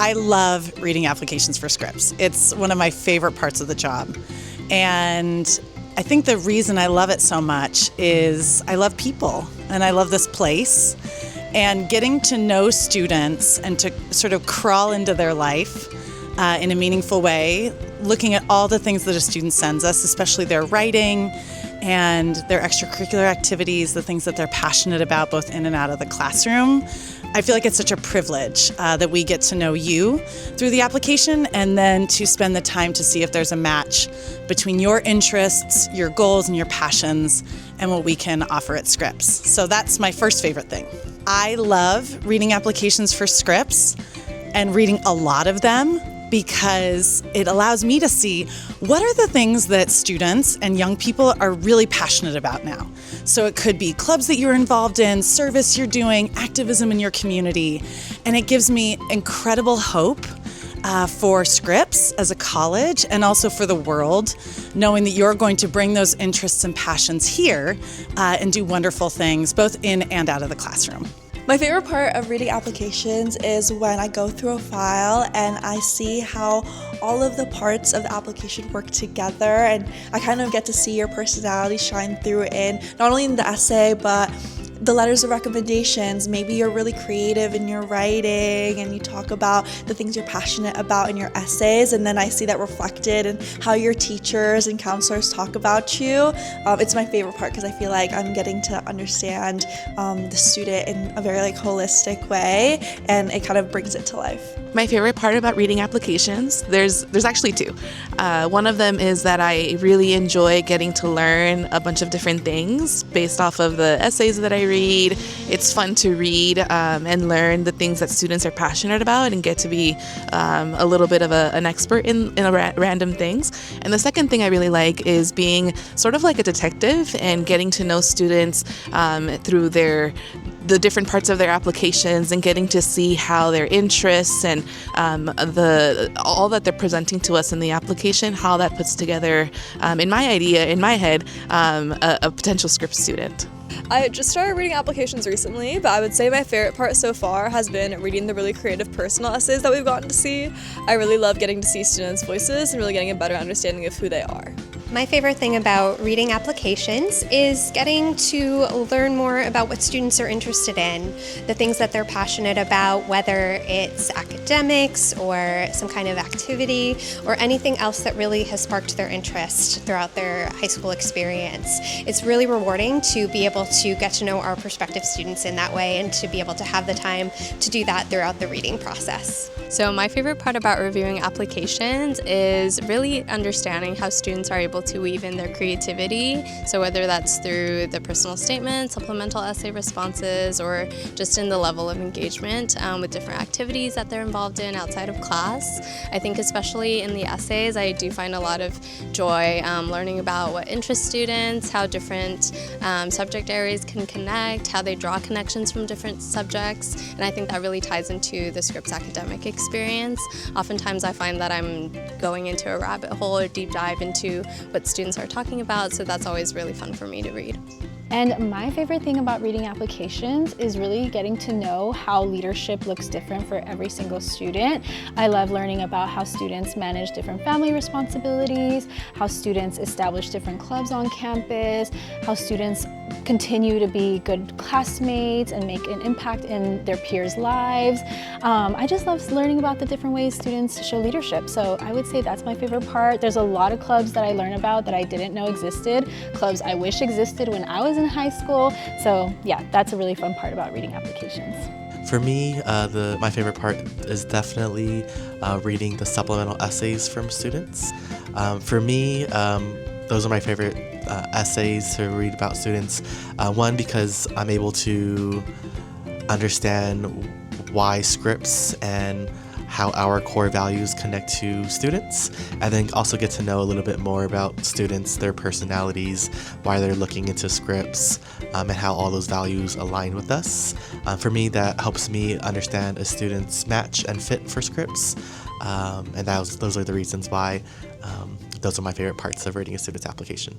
I love reading applications for Scripps. It's one of my favorite parts of the job. And I think the reason I love it so much is I love people and I love this place. And getting to know students and to sort of crawl into their life in a meaningful way, looking at all the things that a student sends us, especially their writing and their extracurricular activities, the things that they're passionate about both in and out of the classroom. I feel like it's such a privilege that we get to know you through the application and then to spend the time to see if there's a match between your interests, your goals, and your passions and what we can offer at Scripps. So that's my first favorite thing. I love reading applications for Scripps and reading a lot of them because it allows me to see what are the things that students and young people are really passionate about now. So it could be clubs that you're involved in, service you're doing, activism in your community, and it gives me incredible hope for Scripps as a college and also for the world, knowing that you're going to bring those interests and passions here and do wonderful things both in and out of the classroom. My favorite part of reading applications is when I go through a file and I see how all of the parts of the application work together, and I kind of get to see your personality shine through in not only in the essay but the letters of recommendations. Maybe you're really creative in your writing and you talk about the things you're passionate about in your essays, and then I see that reflected in how your teachers and counselors talk about you. It's my favorite part because I feel like I'm getting to understand the student in a very holistic way, and it kind of brings it to life. My favorite part about reading applications, there's actually two. One of them is that I really enjoy getting to learn a bunch of different things based off of the essays that I read. It's fun to read and learn the things that students are passionate about and get to be a little bit of an expert in random things. And the second thing I really like is being sort of like a detective and getting to know students through the different parts of their applications and getting to see how their interests and all that they're presenting to us in the application, how that puts together, in my head, a potential Scripps student. I just started reading applications recently, but I would say my favorite part so far has been reading the really creative personal essays that we've gotten to see. I really love getting to see students' voices and really getting a better understanding of who they are. My favorite thing about reading applications is getting to learn more about what students are interested in, the things that they're passionate about, whether it's academics or some kind of activity or anything else that really has sparked their interest throughout their high school experience. It's really rewarding to be able to get to know our prospective students in that way and to be able to have the time to do that throughout the reading process. So my favorite part about reviewing applications is really understanding how students are able to weave in their creativity. So whether that's through the personal statement, supplemental essay responses, or just in the level of engagement with different activities that they're involved in outside of class. I think especially in the essays, I do find a lot of joy learning about what interests students, how different subject areas can connect, how they draw connections from different subjects, and I think that really ties into the Scripps academic experience. Oftentimes I find that I'm going into a rabbit hole or deep dive into what students are talking about, so that's always really fun for me to read. And my favorite thing about reading applications is really getting to know how leadership looks different for every single student. I love learning about how students manage different family responsibilities, how students establish different clubs on campus, how students continue to be good classmates and make an impact in their peers' lives. I just love learning about the different ways students show leadership. So I would say that's my favorite part. There's a lot of clubs that I learn about that I didn't know existed, clubs I wish existed when I was in high school. So yeah, that's a really fun part about reading applications. For me, my favorite part is definitely reading the supplemental essays from students. For me, those are my favorite essays to read about students. One, because I'm able to understand why Scripps and how our core values connect to students, and then also get to know a little bit more about students, their personalities, why they're looking into Scripps, and how all those values align with us. For me, that helps me understand a student's match and fit for Scripps, and those are the reasons why those are my favorite parts of reading a student's application.